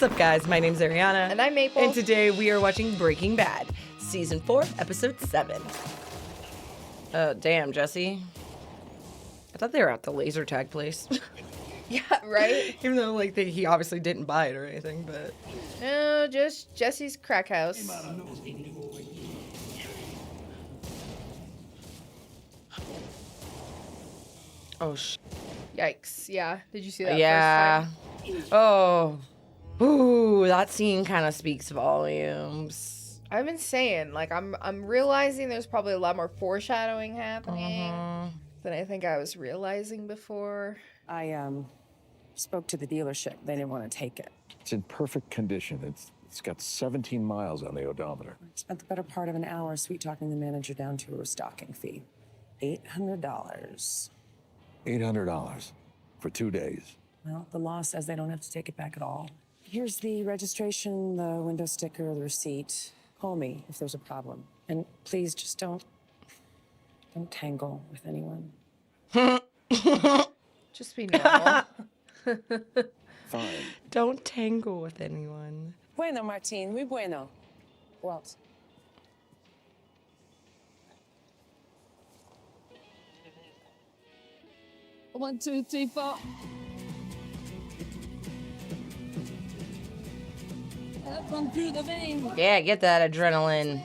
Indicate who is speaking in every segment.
Speaker 1: What's up, guys? My name's Arianna.
Speaker 2: And I'm Maple.
Speaker 1: And today we are watching Breaking Bad, Season 4, Episode 7. Damn, Jesse. I thought they were at the laser tag place.
Speaker 2: Yeah, right?
Speaker 1: Even though, like, he obviously didn't buy it or anything, but...
Speaker 2: No, just Jesse's crack house.
Speaker 1: Oh,
Speaker 2: Yikes. Yeah. Did you see that
Speaker 1: yeah.
Speaker 2: first time?
Speaker 1: Oh. Ooh, that scene kind of speaks volumes.
Speaker 2: I've been saying, like, I'm realizing there's probably a lot more foreshadowing happening than I think I was realizing before.
Speaker 3: I spoke to the dealership. They didn't want to take it.
Speaker 4: It's in perfect condition. It's got 17 miles on the odometer.
Speaker 3: I spent the better part of an hour sweet-talking the manager down to a restocking fee. $800.
Speaker 4: $800 for 2 days.
Speaker 3: Well, the law says they don't have to take it back at all. Here's the registration, the window sticker, the receipt. Call me if there's a problem. And please just don't tangle with anyone.
Speaker 2: Just be normal.
Speaker 4: Fine.
Speaker 1: Don't tangle with anyone.
Speaker 3: Bueno, Martin, muy bueno. Walt.
Speaker 5: One, two, three, four. Up on through the vein.
Speaker 1: Yeah, get that adrenaline.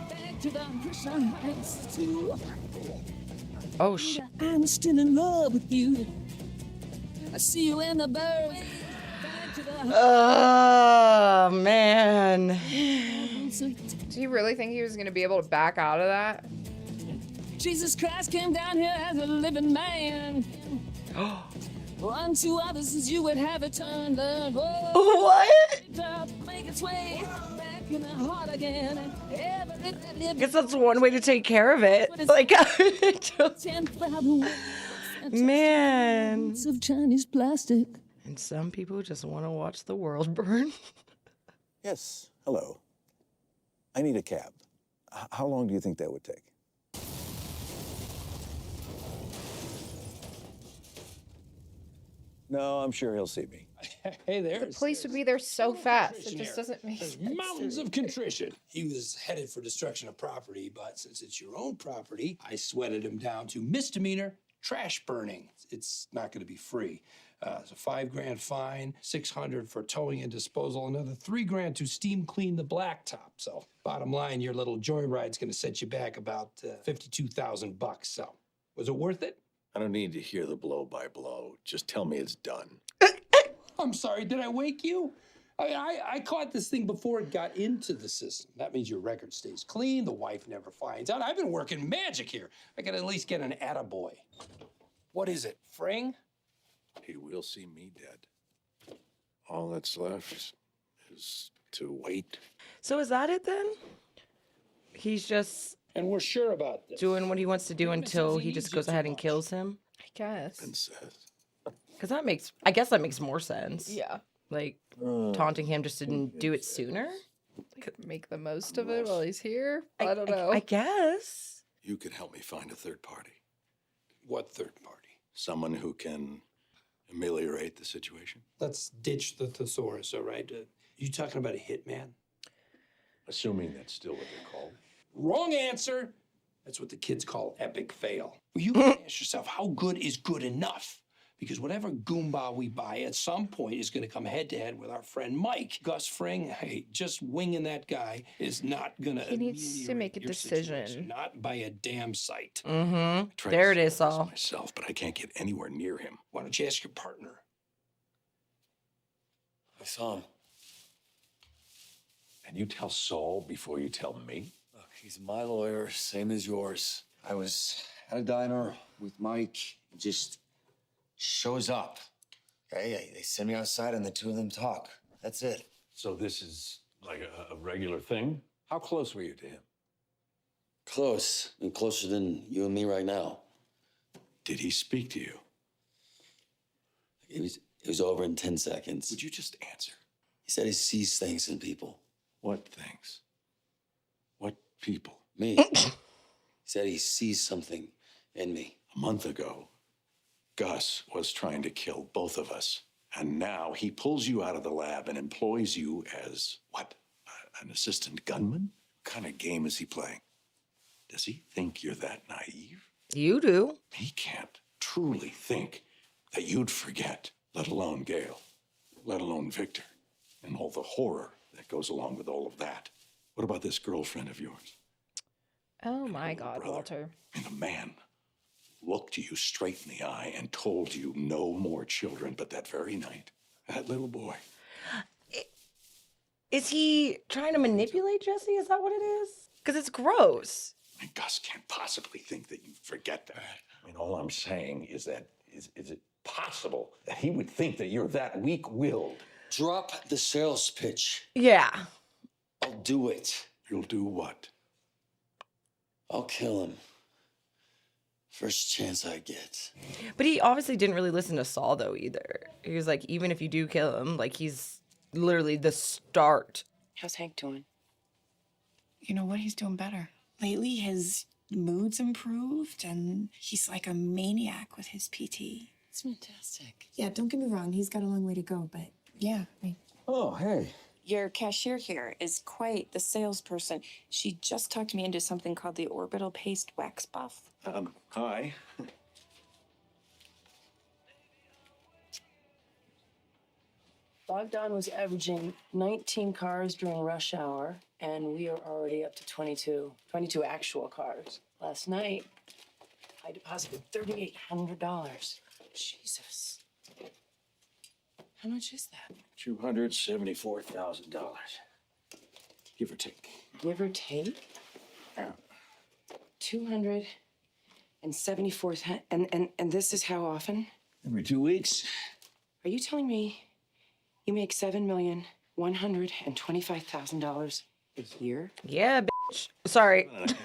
Speaker 5: Back to the Christian Heights too.
Speaker 1: Oh, shit.
Speaker 5: I'm still in love with you. I see you in the birds. Back to the
Speaker 1: Oh, man.
Speaker 2: Do you really think he was going to be able to back out of that?
Speaker 5: Jesus Christ came down here as a living man. Unto others as you would have it turned.
Speaker 1: What?
Speaker 5: Make its way back in the heart again.
Speaker 1: I guess that's one way to take care of it. Like, man.
Speaker 5: Of Chinese plastic.
Speaker 1: And some people just want to watch the world burn.
Speaker 4: Yes, hello. I need a cab. How long do you think that would take? No, I'm sure he'll see me.
Speaker 6: Hey there.
Speaker 2: The police would be there so fast. It just doesn't make
Speaker 6: There's
Speaker 2: sense.
Speaker 6: mountains of contrition. He was headed for destruction of property, but since it's your own property, I sweated him down to misdemeanor trash burning. It's not going to be free. It's a $5,000 fine, $600 for towing and disposal, another $3,000 to steam clean the blacktop. So, bottom line, your little joyride's going to set you back about $52,000. So, was it worth it?
Speaker 4: I don't need to hear the blow by blow. Just tell me it's done.
Speaker 6: I'm sorry, did I wake you? I caught this thing before it got into the system. That means your record stays clean, the wife never finds out. I've been working magic here. I can at least get an attaboy. What is it, Fring?
Speaker 4: He will see me dead. All that's left is to wait.
Speaker 1: So is that it then? He's just
Speaker 6: And we're sure about this.
Speaker 1: doing what he wants to do until he just goes ahead and kills him?
Speaker 2: I guess.
Speaker 4: And says,
Speaker 1: Because I guess that makes more sense.
Speaker 2: Yeah.
Speaker 1: Like, taunting him just didn't do it sooner?
Speaker 2: Could make the most of it while he's here. I don't know.
Speaker 1: I guess.
Speaker 4: you could help me find a third party.
Speaker 6: What third party?
Speaker 4: Someone who can ameliorate the situation.
Speaker 6: Let's ditch the thesaurus, all right? You talking about a hitman?
Speaker 4: Assuming that's still what they're called.
Speaker 6: Wrong answer. That's what the kids call epic fail. Well, you can ask yourself, how good is good enough? Because whatever Goomba we buy at some point is going to come head-to-head with our friend Mike. Gus Fring, hey, just winging that guy is not going to
Speaker 2: He needs to make a decision.
Speaker 6: Not by a damn sight.
Speaker 1: Mm-hmm.
Speaker 4: Tried
Speaker 1: There
Speaker 4: to
Speaker 1: it is,
Speaker 4: solve this
Speaker 1: Saul.
Speaker 4: myself, but I can't get anywhere near him.
Speaker 6: Why don't you ask your partner?
Speaker 7: I saw him.
Speaker 4: And you tell Saul before you tell me?
Speaker 7: Look, he's my lawyer, same as yours. I was at a diner with Mike. He just shows up. Okay, they send me outside and the two of them talk. That's it.
Speaker 4: So this is like a regular thing? How close were you to him?
Speaker 7: Close, and closer than you and me right now.
Speaker 4: Did he speak to you?
Speaker 7: It was over in 10 seconds.
Speaker 4: Would you just answer?
Speaker 7: He said he sees things in people.
Speaker 4: What things? What people?
Speaker 7: Me. He said he sees something in me.
Speaker 4: A month ago, Gus was trying to kill both of us, And now he pulls you out of the lab and employs you as, what, an assistant gunman? What kind of game is he playing? Does he think you're that naive?
Speaker 1: You do.
Speaker 4: He can't truly think that you'd forget, let alone Gale, let alone Victor, and all the horror that goes along with all of that. What about this girlfriend of yours?
Speaker 2: Oh my
Speaker 4: Little
Speaker 2: God,
Speaker 4: brother.
Speaker 2: Walter.
Speaker 4: And a man looked you straight in the eye and told you no more children, but that very night, that little boy.
Speaker 1: Is he trying to manipulate Jesse? Is that what it is? Because it's gross.
Speaker 4: And Gus can't possibly think that you forget that. I mean, all I'm saying is that, is it possible that he would think that you're that weak-willed?
Speaker 7: Drop the sales pitch.
Speaker 1: Yeah.
Speaker 7: I'll do it.
Speaker 4: You'll do what?
Speaker 7: I'll kill him. First chance I get.
Speaker 1: But he obviously didn't really listen to Saul, though, either. He was like, even if you do kill him, like, he's literally the start.
Speaker 3: How's Hank doing?
Speaker 8: You know what? He's doing better. Lately, his mood's improved, and he's like a maniac with his PT.
Speaker 3: It's fantastic.
Speaker 8: Yeah, don't get me wrong. He's got a long way to go, but yeah.
Speaker 7: Oh, hey.
Speaker 3: Your cashier here is quite the salesperson. She just talked me into something called the orbital paste wax buff.
Speaker 4: Hi.
Speaker 3: Bogdan was averaging 19 cars during rush hour, and we are already up to 22 actual cars. Last night, I deposited $3,800. Jesus. How much is that?
Speaker 4: $274,000. Give or take.
Speaker 3: Give or take? 274, and this is how often?
Speaker 7: Every 2 weeks.
Speaker 3: Are you telling me you make $7,125,000 a year?
Speaker 1: Yeah, bitch. Sorry.
Speaker 3: I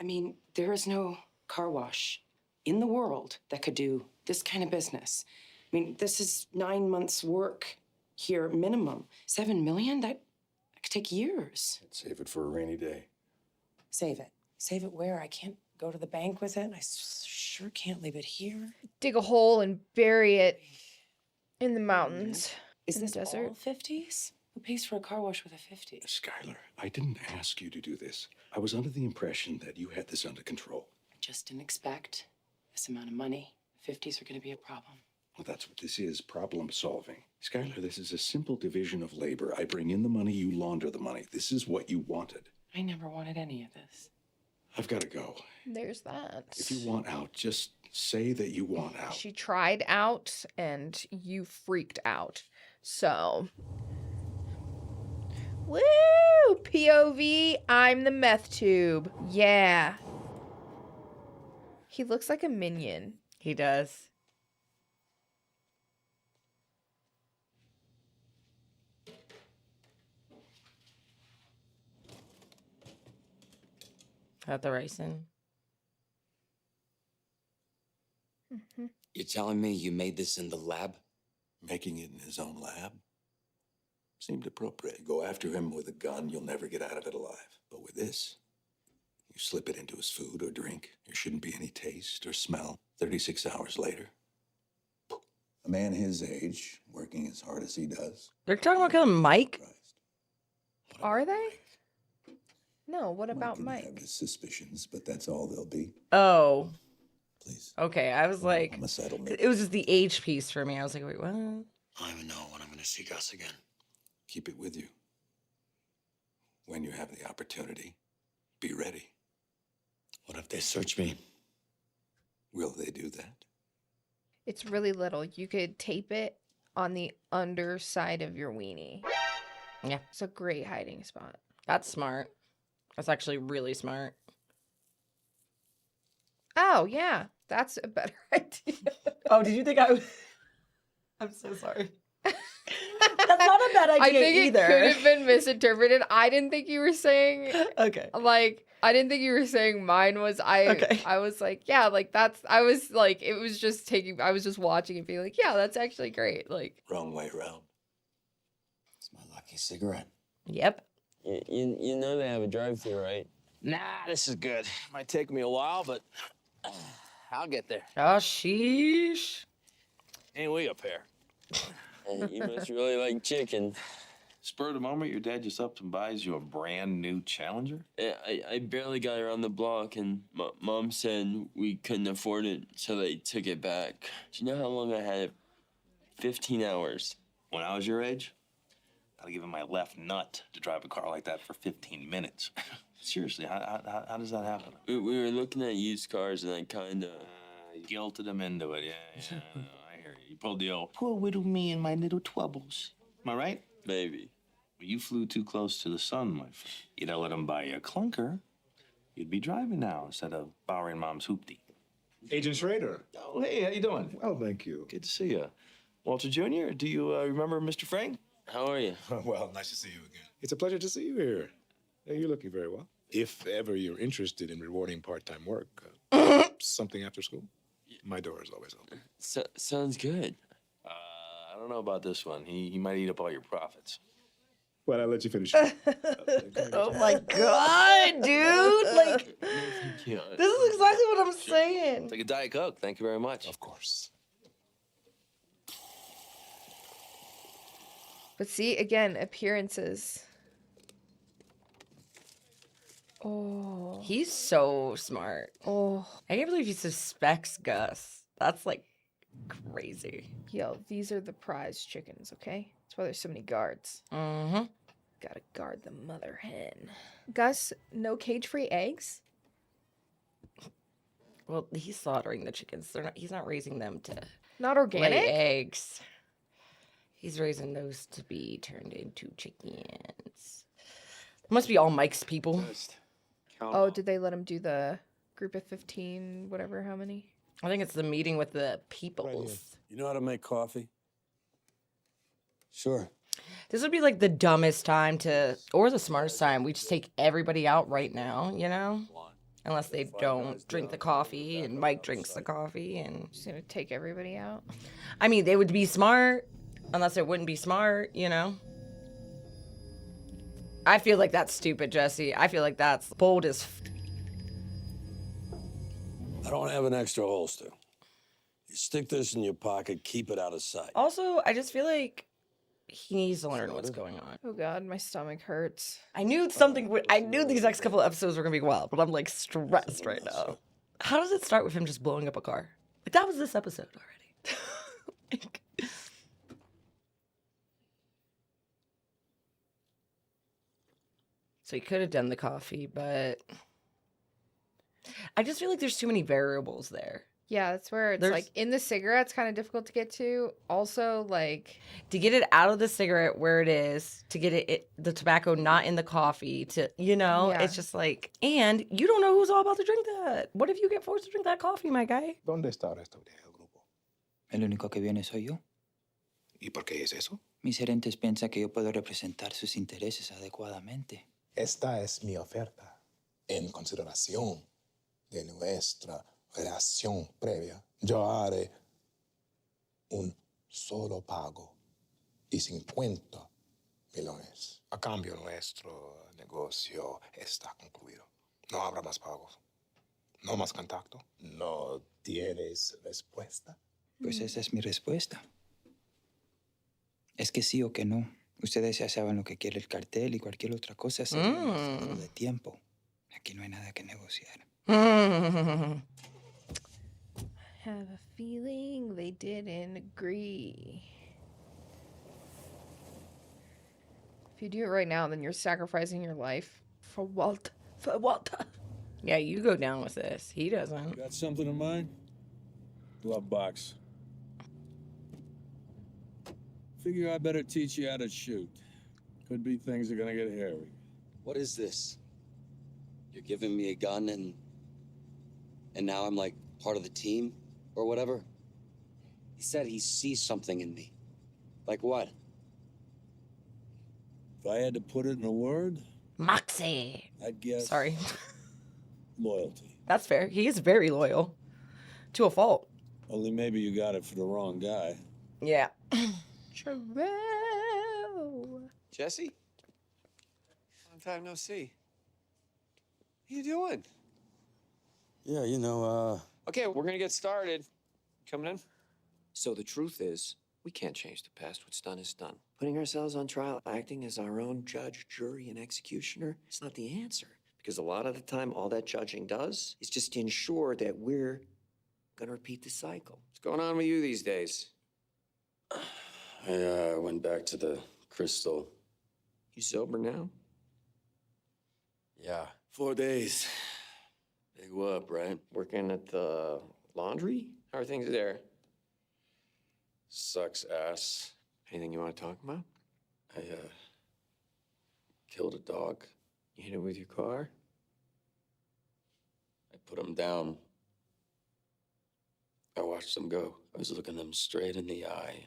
Speaker 3: mean, there is no car wash in the world that could do this kind of business. I mean, this is 9 months' work here minimum. 7 million? That could take years.
Speaker 4: Save it for a rainy day.
Speaker 3: Save it. Save it where? I can't go to the bank with it. I sure can't leave it here.
Speaker 2: Dig a hole and bury it in the mountains.
Speaker 3: Is
Speaker 2: In the
Speaker 3: this
Speaker 2: desert?
Speaker 3: all 50s? Who pays for a car wash with a 50?
Speaker 4: Skylar, I didn't ask you to do this. I was under the impression that you had this under control.
Speaker 3: I just didn't expect this amount of money. 50s are going to be a problem.
Speaker 4: Well, that's what this is, problem solving. Skylar, this is a simple division of labor. I bring in the money, you launder the money. This is what you wanted.
Speaker 3: I never wanted any of this.
Speaker 4: I've got to go.
Speaker 2: There's that.
Speaker 4: If you want out, just say that you want out.
Speaker 2: She tried out and you freaked out. So. Woo! POV, I'm the meth tube. Yeah. He looks like a minion.
Speaker 1: He does. Got the ricin.
Speaker 7: You're telling me you made this in the lab?
Speaker 4: Making it in his own lab seemed appropriate. Go after him with a gun, you'll never get out of it alive. But with this, you slip it into his food or drink. There shouldn't be any taste or smell. 36 hours later, poof. A man his age, working as hard as he does.
Speaker 1: They're talking about killing Mike?
Speaker 4: Christ.
Speaker 2: Are they? No, what about
Speaker 4: can
Speaker 2: Mike?
Speaker 4: have his suspicions, but that's all they'll be.
Speaker 1: Oh.
Speaker 4: Please.
Speaker 1: Okay, I was like,
Speaker 4: Homicidal
Speaker 1: it was just the age piece for me. I was like, wait, what?
Speaker 7: I don't even know when I'm going to see Gus again.
Speaker 4: Keep it with you. When you have the opportunity, be ready.
Speaker 7: What if they search me?
Speaker 4: Will they do that?
Speaker 2: It's really little. You could tape it on the underside of your weenie.
Speaker 1: Yeah.
Speaker 2: It's a great hiding spot.
Speaker 1: That's smart. That's actually really smart.
Speaker 2: Oh, yeah. That's a better idea.
Speaker 1: Oh, did you think I was... I'm so sorry. That's not a bad idea
Speaker 2: I think
Speaker 1: either.
Speaker 2: it could have been misinterpreted. I didn't think you were saying...
Speaker 1: Okay.
Speaker 2: Like, I didn't think you were saying mine was...
Speaker 1: Okay.
Speaker 2: I was like, yeah, like, that's... I was like, it was just taking... I was just watching and being like, yeah, that's actually great. Like...
Speaker 4: Wrong way around.
Speaker 7: It's my lucky cigarette.
Speaker 1: Yep.
Speaker 9: You know they have a drive-thru, right? Nah, this is good. Might take me a while, but I'll get there.
Speaker 1: Oh, sheesh.
Speaker 9: Ain't we up here? You must really like chicken.
Speaker 10: Spur of the moment, your dad just up and buys you a brand new Challenger?
Speaker 9: Yeah, I barely got around the block, and Mom said we couldn't afford it, so they took it back. Do you know how long I had it? 15 hours.
Speaker 10: When I was your age, I'd give him my left nut to drive a car like that for 15 minutes. Seriously, how does that happen?
Speaker 9: We were looking at used cars, and I kind of...
Speaker 10: You guilted him into it, yeah, I hear you. You pulled the old, poor widow me and my little troubles. Am I right?
Speaker 9: Maybe.
Speaker 10: Well, you flew too close to the sun, my friend. You'd have let him buy you a clunker. You'd be driving now instead of borrowing Mom's hoopty.
Speaker 11: Agent Schrader.
Speaker 10: Oh, hey, how you doing?
Speaker 11: Well, thank you.
Speaker 10: Good to see you. Walter Jr., do you remember Mr. Frank?
Speaker 9: How are you?
Speaker 11: Well, nice to see you again. It's a pleasure to see you here. You're looking very well. If ever you're interested in rewarding part-time work, something after school, my door is always open.
Speaker 9: Sounds good.
Speaker 10: I don't know about this one. He might eat up all your profits.
Speaker 11: Well, I'll let you finish.
Speaker 1: Oh my God, dude! Like,
Speaker 9: Yeah.
Speaker 1: this is exactly what I'm saying.
Speaker 10: Take a Diet Coke. Thank you very much.
Speaker 11: Of course.
Speaker 2: But see, again, appearances. Oh.
Speaker 1: He's so smart.
Speaker 2: Oh.
Speaker 1: I can't believe he suspects Gus. That's like crazy.
Speaker 2: Yo, these are the prize chickens, okay? That's why there's so many guards.
Speaker 1: Mm-hmm.
Speaker 2: Gotta guard the mother hen. Gus, no cage-free eggs?
Speaker 1: Well, he's slaughtering the chickens. He's not raising them to
Speaker 2: Not organic?
Speaker 1: lay eggs. He's raising those to be turned into chickens. Must be all Mike's people.
Speaker 2: Oh, did they let him do the group of 15, whatever, how many?
Speaker 1: I think it's the meeting with the peoples.
Speaker 12: You know how to make coffee? Sure.
Speaker 1: This would be like the dumbest time to, or the smartest time. We just take everybody out right now, you know? Unless they don't drink the coffee and Mike drinks the coffee and...
Speaker 2: Just gonna take everybody out?
Speaker 1: I mean, they would be smart, unless it wouldn't be smart, you know? I feel like that's stupid, Jesse. I feel like that's bold as...
Speaker 12: I don't have an extra holster. You stick this in your pocket, keep it out of sight.
Speaker 1: Also, I just feel like he needs to learn what's going on.
Speaker 2: Oh God, my stomach hurts.
Speaker 1: I knew something would... I knew these next couple of episodes were gonna be wild, but I'm like stressed right now. How does it start with him just blowing up a car? Like, that was this episode already. Like... So he could have done the coffee, but I just feel like there's too many variables there.
Speaker 2: Yeah, that's where it's like in the cigarette's kind of difficult to get to. Also, like
Speaker 1: to get it out of the cigarette where it is, to get the tobacco not in the coffee, to, you know, it's just like, and you don't know who's all about to drink that. What if you get forced to drink that coffee, my guy?
Speaker 11: ¿Dónde está el resto del grupo?
Speaker 13: El único que viene soy yo.
Speaker 11: ¿Y por qué es eso?
Speaker 13: Mis gerentes piensan que yo puedo representar sus intereses adecuadamente.
Speaker 11: Esta es mi oferta. En consideración de nuestra relación previa, yo haré un solo pago y 50 millones. A cambio, nuestro negocio está concluido. No habrá más pagos. No más contacto. ¿No tienes respuesta?
Speaker 13: Pues esa es mi respuesta. Es que sí o que no. Ustedes ya saben lo que quiere el cartel y cualquier otra cosa sería un juego de tiempo. Aquí no hay nada que negociar.
Speaker 2: I have a feeling they didn't agree. If you do it right now, then you're sacrificing your life for Walt. For Walter.
Speaker 1: Yeah, you go down with this. He doesn't.
Speaker 12: Got something in mind? Glove box. Figure I better teach you how to shoot. Could be things are gonna get hairy.
Speaker 14: What is this? You're giving me a gun and now I'm like part of the team or whatever? He said he sees something in me. Like what?
Speaker 12: If I had to put it in a word,
Speaker 1: Moxie.
Speaker 12: I'd guess.
Speaker 1: Sorry.
Speaker 12: Loyalty.
Speaker 1: That's fair. He is very loyal. To a fault.
Speaker 12: Only maybe you got it for the wrong guy.
Speaker 1: Yeah.
Speaker 2: True.
Speaker 14: Jesse? Long time no see. How you doing?
Speaker 12: Yeah, you know,
Speaker 14: Okay, we're gonna get started. Coming in? So the truth is,
Speaker 15: We can't change the past. What's done is done. Putting ourselves on trial, acting as our own judge, jury, and executioner, it's not the answer. Because a lot of the time, all that judging does is just to ensure that we're gonna repeat the cycle. What's going on with you these days?
Speaker 12: I went back to the crystal.
Speaker 15: You sober now?
Speaker 12: Yeah. 4 days. Big whoop, right?
Speaker 15: Working at the laundry? How are things there?
Speaker 12: Sucks ass.
Speaker 15: Anything you want to talk about?
Speaker 12: I, killed a dog.
Speaker 15: You hit it with your car?
Speaker 12: I put him down. I watched him go. I was looking him straight in the eye.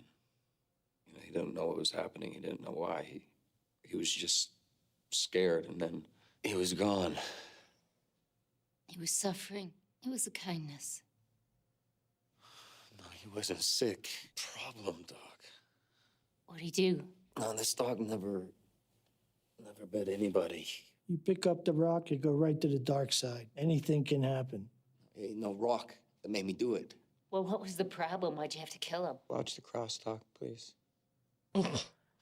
Speaker 12: And, he didn't know what was happening. He didn't know why. He was just scared, and then he was gone.
Speaker 16: He was suffering. It was a kindness.
Speaker 12: No, he wasn't sick. Problem dog.
Speaker 16: What'd he do?
Speaker 12: No, this dog never bit anybody.
Speaker 17: You pick up the rock, you go right to the dark side. Anything can happen.
Speaker 14: Ain't no rock that made me do it.
Speaker 16: Well, what was the problem? Why'd you have to kill him?
Speaker 15: Watch the crosstalk, please.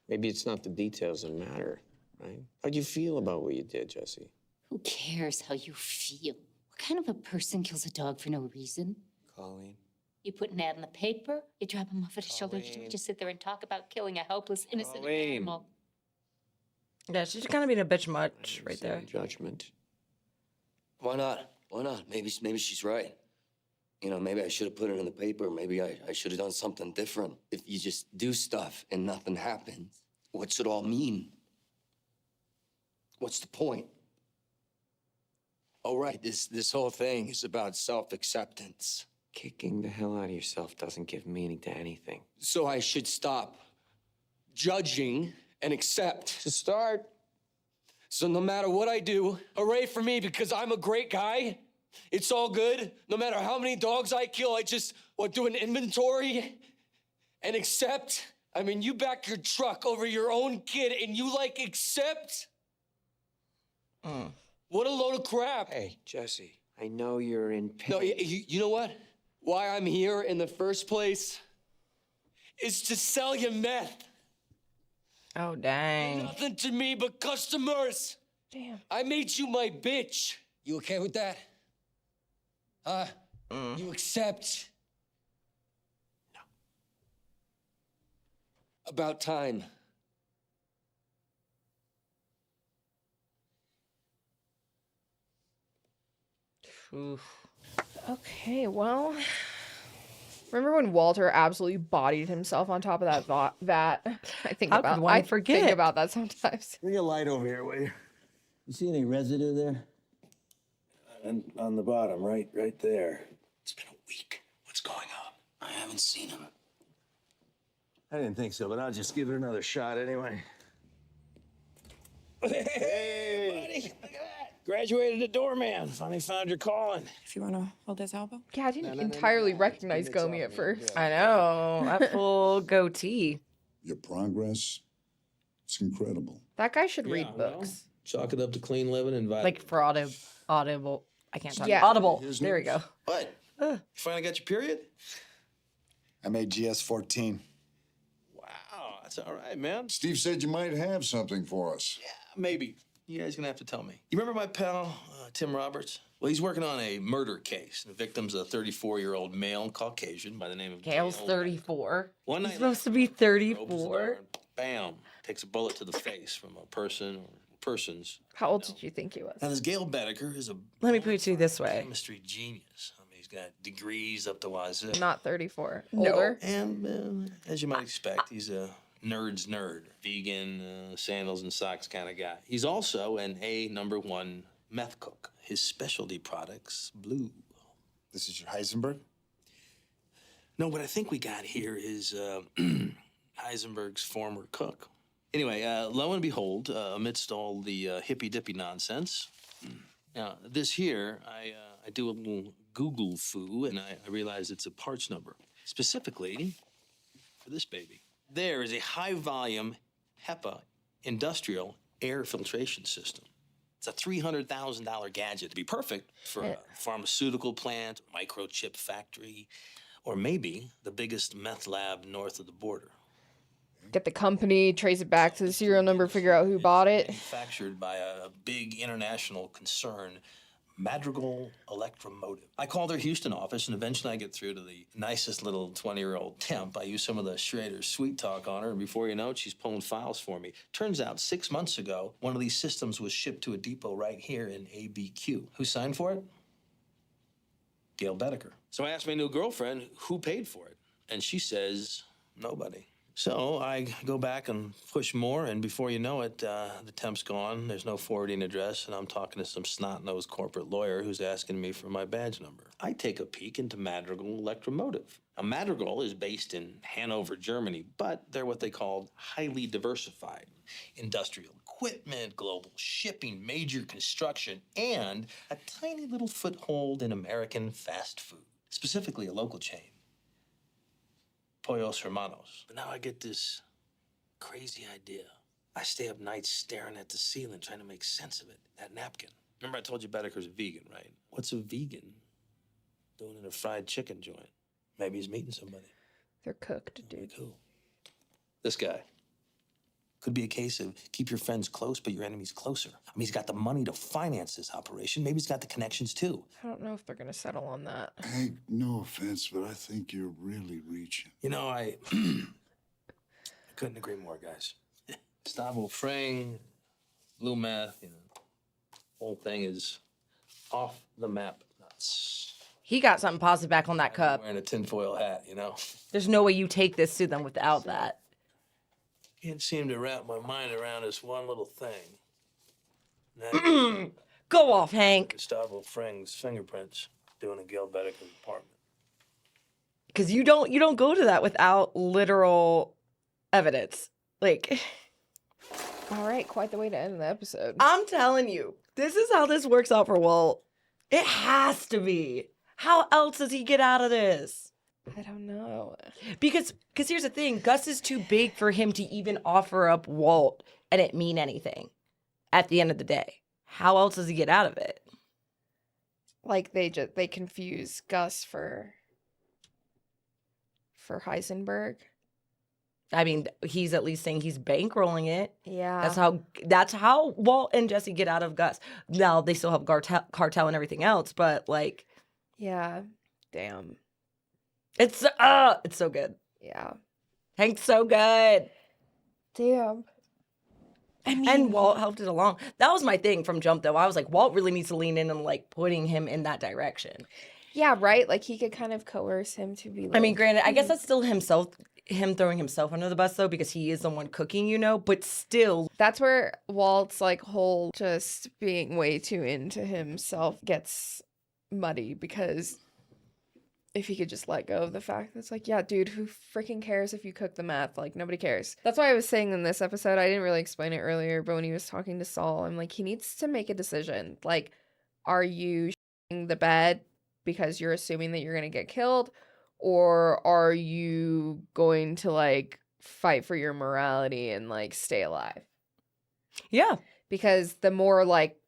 Speaker 15: Maybe it's not the details that matter, right? How'd you feel about what you did, Jesse?
Speaker 16: Who cares how you feel? What kind of a person kills a dog for no reason?
Speaker 15: Colleen.
Speaker 16: You put an ad in the paper, you drop him off at his shoulder, you don't just sit there and talk about killing a helpless, innocent animal.
Speaker 1: Yeah, she's kind of being a bitch much right there.
Speaker 15: Judgment.
Speaker 14: Why not? Why not? Maybe she's right. You know, maybe I should have put it in the paper. Maybe I should have done something different. If you just do stuff and nothing happens, what's it all mean? What's the point? Oh, right, this whole thing is about self-acceptance.
Speaker 15: Kicking the hell out of yourself doesn't give meaning to anything.
Speaker 14: So I should stop judging and accept.
Speaker 15: To start.
Speaker 14: So no matter what I do, hooray for me because I'm a great guy. It's all good. No matter how many dogs I kill, I just do an inventory and accept. I mean, you back your truck over your own kid and you accept? What a load of crap.
Speaker 15: Hey, Jesse, I know you're in pain.
Speaker 14: No, you know what? Why I'm here in the first place is to sell you meth.
Speaker 1: Oh, dang.
Speaker 14: Nothing to me but customers.
Speaker 2: Damn.
Speaker 14: I made you my bitch. You okay with that? Huh? You accept?
Speaker 15: No.
Speaker 14: About time.
Speaker 1: Oof.
Speaker 2: Okay, well. Remember when Walter absolutely bodied himself on top of that vat? I think
Speaker 1: How
Speaker 2: about
Speaker 1: could one forget?
Speaker 2: think about that sometimes.
Speaker 18: Bring a light over here, will you? You see any residue there?
Speaker 12: And on the bottom, right there.
Speaker 14: It's been a week. What's going on? I haven't seen him.
Speaker 18: I didn't think so, but I'll just give it another shot anyway.
Speaker 12: Hey, buddy, look at that. Graduated to doorman. Finally found your calling.
Speaker 8: If you want to hold his elbow.
Speaker 2: Yeah, I didn't entirely recognize Gomi at first.
Speaker 1: I know. That full goatee.
Speaker 19: Your progress, it's incredible.
Speaker 2: That guy should read books.
Speaker 10: Chalk it up to clean living and
Speaker 1: Like for audible. I can't talk.
Speaker 2: Yeah.
Speaker 1: Audible. There we go.
Speaker 10: What? You finally got your period?
Speaker 7: I made GS14.
Speaker 10: Wow, that's all right, man.
Speaker 19: Steve said you might have something for us.
Speaker 10: Yeah, maybe. You guys gonna have to tell me. You remember my pal, Tim Roberts? Well, he's working on a murder case. The victim's a 34-year-old male Caucasian by the name of
Speaker 1: Gale's
Speaker 10: Gale.
Speaker 1: 34.
Speaker 10: One
Speaker 1: He's
Speaker 10: night
Speaker 1: supposed to be
Speaker 10: opens the
Speaker 1: 34.
Speaker 10: door and bam, takes a bullet to the face from a person or persons.
Speaker 2: How old did you think he was?
Speaker 10: Now, this Gale Bedecker is a
Speaker 1: Let me put it to you this way.
Speaker 10: chemistry genius. I mean, he's got degrees up the wazoo.
Speaker 2: Not 34.
Speaker 1: No.
Speaker 2: Older.
Speaker 10: And as you might expect, he's a nerd's nerd. Vegan, sandals and socks kind of guy. He's also an #1 meth cook. His specialty products, blue.
Speaker 7: This is your Heisenberg?
Speaker 10: No, what I think we got here is Heisenberg's former cook. Anyway, lo and behold, amidst all the hippy-dippy nonsense, now this here, I do a little Google foo, and I realize it's a parts number, specifically for this baby. There is a high-volume HEPA industrial air filtration system. It's a $300,000 gadget to be perfect for a pharmaceutical plant, microchip factory, Or maybe the biggest meth lab north of the border.
Speaker 2: Get the company, trace it back to the serial number, figure out who bought it.
Speaker 10: Manufactured by a big international concern, Madrigal Electromotive. I call their Houston office, and eventually I get through to the nicest little 20-year-old temp. I use some of the Schrader sweet talk on her, and before you know it, she's pulling files for me. Turns out 6 months ago, one of these systems was shipped to a depot right here in ABQ. Who signed for it? Gale Bedecker. So I asked my new girlfriend who paid for it, and she says nobody. So I go back and push more, and before you know it, the temp's gone. There's no forwarding address, and I'm talking to some snot-nosed corporate lawyer who's asking me for my badge number. I take a peek into Madrigal Electromotive. Now, Madrigal is based in Hanover, Germany, but they're what they call highly diversified. Industrial equipment, global shipping, major construction, and a tiny little foothold in American fast food, specifically a local chain. Pollos Hermanos. But now I get this crazy idea. I stay up nights staring at the ceiling, trying to make sense of it. That napkin. Remember I told you Bedecker's a vegan, right? What's a vegan doing in a fried chicken joint? Maybe he's meeting somebody.
Speaker 2: They're cooked, dude.
Speaker 10: Who? This guy. Could be a case of keep your friends close, but your enemies closer. I mean, he's got the money to finance this operation. Maybe he's got the connections, too.
Speaker 2: I don't know if they're going to settle on that.
Speaker 19: Hank, no offense, but I think you're really reaching.
Speaker 10: You know, I couldn't agree more, guys. Gustavo Fring, Blue Meth, you know, whole thing is off the map nuts.
Speaker 1: He got something positive back on that cup.
Speaker 10: Wearing a tinfoil hat, you know?
Speaker 1: There's no way you take this to them without that.
Speaker 10: Can't seem to wrap my mind around this one little thing.
Speaker 1: Go off, Hank.
Speaker 10: Gustavo Fring's fingerprints doing in Gale Bedecker's apartment.
Speaker 1: Because you don't go to that without literal evidence. Like,
Speaker 2: all right, quite the way to end the episode.
Speaker 1: I'm telling you, this is how this works out for Walt. It has to be. How else does he get out of this?
Speaker 2: I don't know.
Speaker 1: Because here's the thing, Gus is too big for him to even offer up Walt and it mean anything at the end of the day. How else does he get out of it?
Speaker 2: Like they confuse Gus for Heisenberg.
Speaker 1: I mean, he's at least saying he's bankrolling it.
Speaker 2: Yeah.
Speaker 1: That's how Walt and Jesse get out of Gus. Now they still have cartel and everything else, but like,
Speaker 2: yeah, damn.
Speaker 1: It's so good.
Speaker 2: Yeah.
Speaker 1: Hank's so good.
Speaker 2: Damn.
Speaker 1: And Walt helped it along. That was my thing from jump, though. I was like, Walt really needs to lean in and like putting him in that direction.
Speaker 2: Yeah, right? Like he could kind of coerce him to be like...
Speaker 1: I mean, granted, I guess that's still him throwing himself under the bus, though, because he is the one cooking, you know, but still.
Speaker 2: That's where Walt's like whole just being way too into himself gets muddy, because if he could just let go of the fact that it's like, yeah, dude, who freaking cares if you cook the meth? Like, nobody cares. That's why I was saying in this episode, I didn't really explain it earlier, but when he was talking to Saul, I'm like, he needs to make a decision. Like, are you shitting the bed because you're assuming that you're going to get killed? Or are you going to, like, fight for your morality and, like, stay alive?
Speaker 1: Yeah.
Speaker 2: Because the more, like,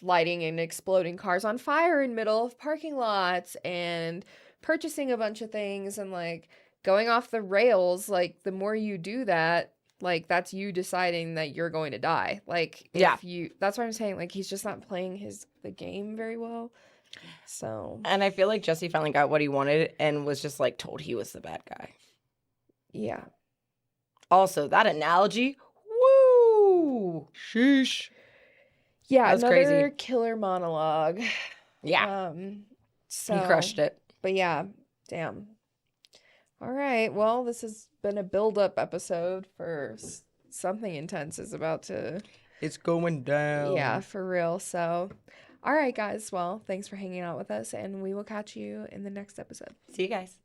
Speaker 2: lighting and exploding cars on fire in middle of parking lots and purchasing a bunch of things and like going off the rails, like the more you do that, like that's you deciding that you're going to die. Like that's what I'm saying, like he's just not playing the game very well. So,
Speaker 1: and I feel like Jesse finally got what he wanted and was just like told he was the bad guy.
Speaker 2: Yeah.
Speaker 1: Also, that analogy, woo, sheesh.
Speaker 2: Yeah,
Speaker 1: that's
Speaker 2: another
Speaker 1: crazy.
Speaker 2: Killer monologue.
Speaker 1: Yeah.
Speaker 2: So
Speaker 1: he crushed it.
Speaker 2: But yeah, damn. All right. Well, this has been a build-up episode for something intense is about to...
Speaker 1: It's going down.
Speaker 2: Yeah, for real. So, all right, guys. Well, thanks for hanging out with us, and we will catch you in the next episode.
Speaker 1: See you guys.